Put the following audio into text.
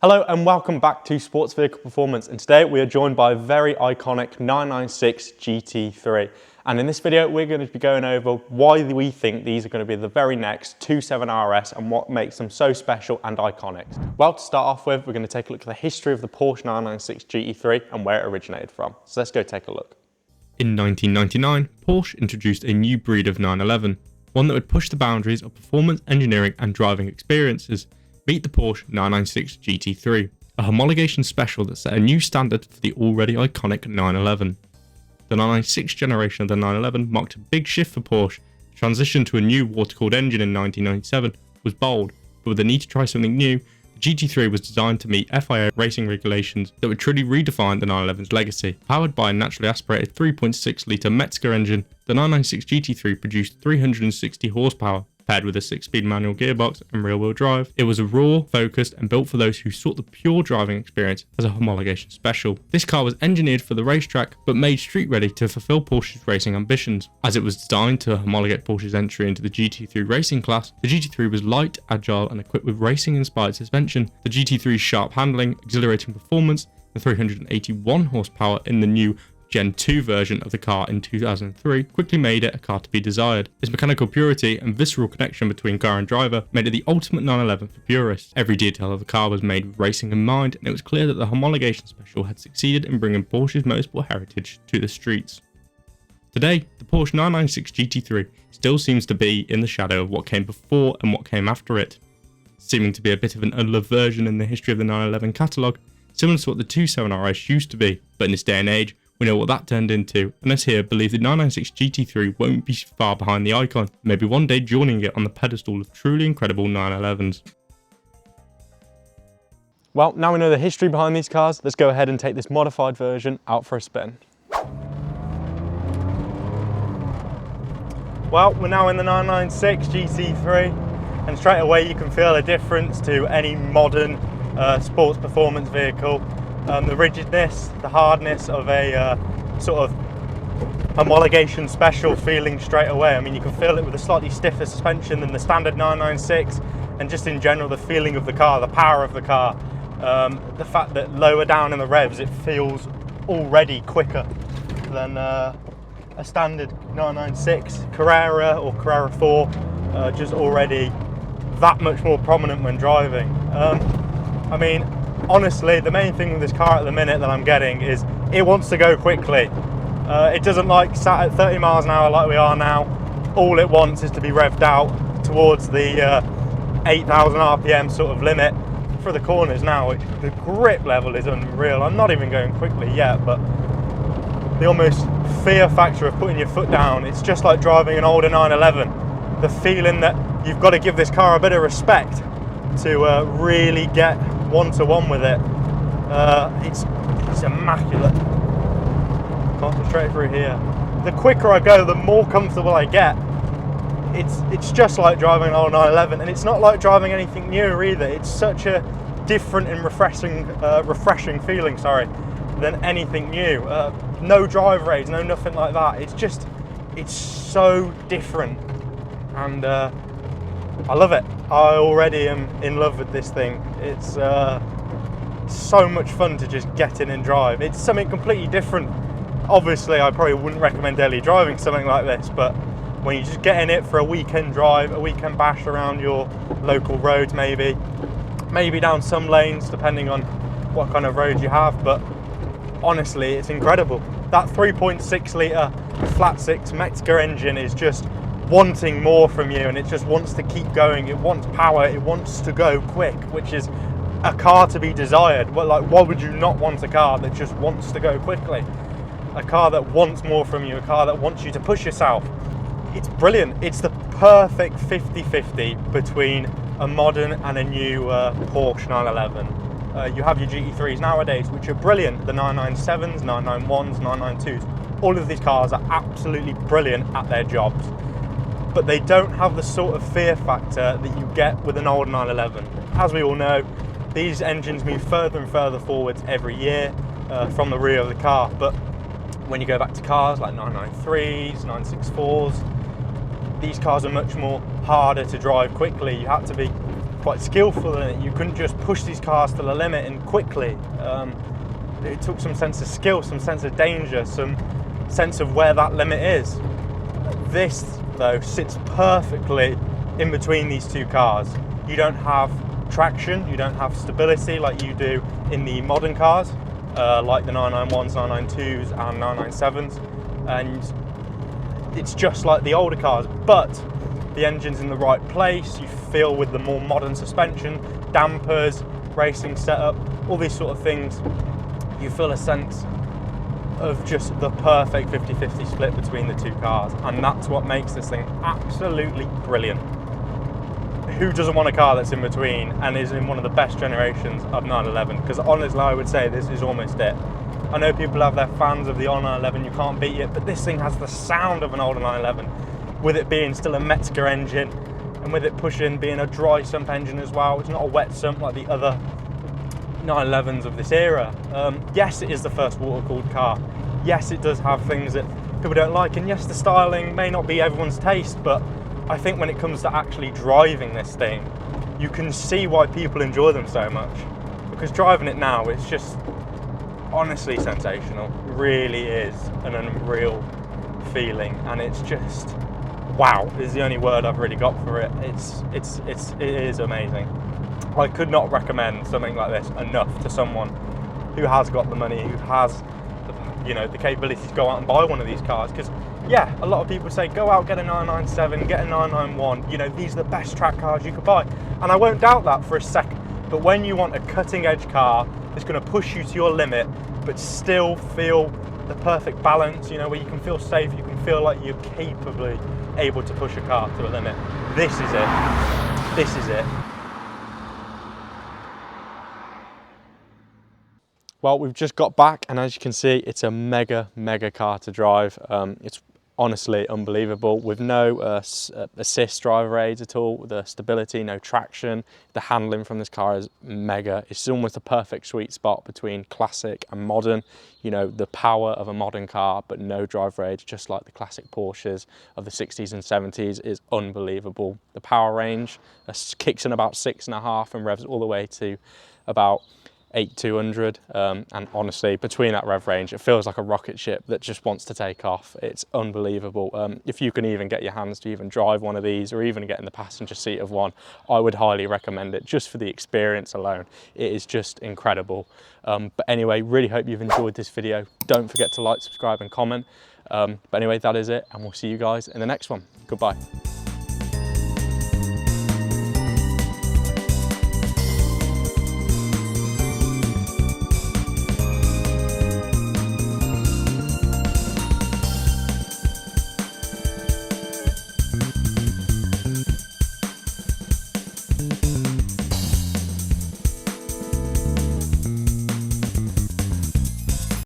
Hello and welcome back to Sports Vehicle Performance, and today we are joined by a very iconic 996 GT3, and in this video we're going to be going over why we think these are going to be the very next 27 RS and what makes them so special and iconic. Well, to start off with, we're going to take a look at the history of the Porsche 996 GT3 and where it originated from. So let's go take a look. In 1999, Porsche introduced a new breed of 911, one that would push the boundaries of performance engineering and driving experiences. Meet the Porsche 996 GT3, a homologation special that set a new standard for the already iconic 911. The 996 generation of the 911 marked a big shift for Porsche. The transition to a new water-cooled engine in 1997 was bold, but with the need to try something new, the GT3 was designed to meet FIA racing regulations that would truly redefine the 911's legacy. Powered by a naturally aspirated 3.6-litre Mezger engine, the 996 GT3 produced 360 horsepower. Paired with a 6-speed manual gearbox and rear-wheel drive, it was a raw, focused and built for those who sought the pure driving experience as a homologation special. This car was engineered for the racetrack but made street ready to fulfill Porsche's racing ambitions. As it was designed to homologate Porsche's entry into the GT3 racing class, the GT3 was light, agile and equipped with racing-inspired suspension. The GT3's sharp handling, exhilarating performance and 381 horsepower in the new Gen 2 version of the car in 2003 quickly made it a car to be desired. Its mechanical purity and visceral connection between car and driver made it the ultimate 911 for purists. Every detail of the car was made with racing in mind, and it was clear that the homologation special had succeeded in bringing Porsche's motorsport heritage to the streets. Today, the Porsche 996 GT3 still seems to be in the shadow of what came before and what came after it, seeming to be a bit of an unloved version in the history of the 911 catalogue, similar to what the 27 RS used to be, but in this day and age, we know what that turned into, and us here believe the 996 GT3 won't be far behind the icon, maybe one day joining it on the pedestal of truly incredible 911s. Well, now we know the history behind these cars, let's go ahead and take this modified version out for a spin. Well, we're now in the 996 GT3, and straight away you can feel a difference to any modern sports performance vehicle. The rigidness, the hardness of a sort of homologation special feeling straight away. I mean, you can feel it with a slightly stiffer suspension than the standard 996, and just in general the feeling of the car, the power of the car, the fact that lower down in the revs it feels already quicker than a standard 996. Carrera or Carrera 4 just already that much more prominent when driving. I mean, honestly, the main thing with this car at the minute that I'm getting is it wants to go quickly. It doesn't like sat at 30 miles an hour like we are now. All it wants is to be revved out towards the 8,000 RPM sort of limit for the corners now. The grip level is unreal. I'm not even going quickly yet, but the almost fear factor of putting your foot down, it's just like driving an older 911. The feeling that you've got to give this car a bit of respect to really get one-to-one with it. It's immaculate. Concentrate through here. The quicker I go, the more comfortable I get. It's just like driving an old 911, and it's not like driving anything new either. It's such a different and refreshing feeling, than anything new. No drive raids, no nothing like that. It's so different, and I love it. I already am in love with this thing. It's so much fun to just get in and drive. It's something completely different. Obviously, I probably wouldn't recommend daily driving something like this, but when you just get in it for a weekend drive, a weekend bash around your local roads, maybe down some lanes, depending on what kind of road you have, but honestly, it's incredible. That 3.6 litre flat six Mezger engine is just wanting more from you, and it just wants to keep going. It wants power, it wants to go quick, which is a car to be desired. Well, like, why would you not want a car that just wants to go quickly? A car that wants more from you, a car that wants you to push yourself. It's brilliant. It's the perfect 50-50 between a modern and a new Porsche 911. You have your GT3s nowadays, which are brilliant. The 997s, 991s, 992s. All of these cars are absolutely brilliant at their jobs, but they don't have the sort of fear factor that you get with an old 911. As we all know, these engines move further and further forwards every year from the rear of the car, but when you go back to cars like 993s, 964s, these cars are much more harder to drive quickly. You have to be quite skillful in it. You couldn't just push these cars to the limit and quickly. It took some sense of skill, some sense of danger, some sense of where that limit is. This, though, sits perfectly in between these two cars. You don't have traction, you don't have stability like you do in the modern cars, like the 991s, 992s and 997s, and it's just like the older cars, but the engine's in the right place. You feel with the more modern suspension, dampers, racing setup, all these sort of things, you feel a sense of just the perfect 50-50 split between the two cars, and that's what makes this thing absolutely brilliant. Who doesn't want a car that's in between and is in one of the best generations of 911? Because honestly, I would say this is almost it. I know people have their fans of the old 911, you can't beat it, but this thing has the sound of an older 911, with it being still a Mezger engine, and with it being a dry sump engine as well. It's not a wet sump like the other 911s of this era. Yes, it is the first water-cooled car. Yes, it does have things that people don't like, and yes, the styling may not be everyone's taste, but I think when it comes to actually driving this thing, you can see why people enjoy them so much. Because driving it now, it's just honestly sensational. It really is an unreal feeling, and it's just wow is the only word I've really got for it. It is amazing. I could not recommend something like this enough to someone who has got the money, who has the capability to go out and buy one of these cars. Because yeah, a lot of people say go out, get a 997, get a 991, these are the best track cars you could buy, and I won't doubt that for a second. But when you want a cutting edge car that's going to push you to your limit but still feel the perfect balance, where you can feel safe, you can feel like you're capably able to push a car to a limit, this is it. This is it. Well, we've just got back, and as you can see, it's a mega car to drive. It's honestly unbelievable, with no assist driver aids at all, the stability, no traction. The handling from this car is mega. It's almost a perfect sweet spot between classic and modern. The power of a modern car, but no driver aids, just like the classic Porsches of the 60s and 70s, is unbelievable. The power range kicks in about 6.5 and revs all the way to about 8,200, and honestly, between that rev range, it feels like a rocket ship that just wants to take off. It's unbelievable. If you can even get your hands to even drive one of these, or even get in the passenger seat of one, I would highly recommend it, just for the experience alone. It is just incredible. But anyway, really hope you've enjoyed this video. Don't forget to like, subscribe and comment. But anyway, that is it, and we'll see you guys in the next one. Goodbye.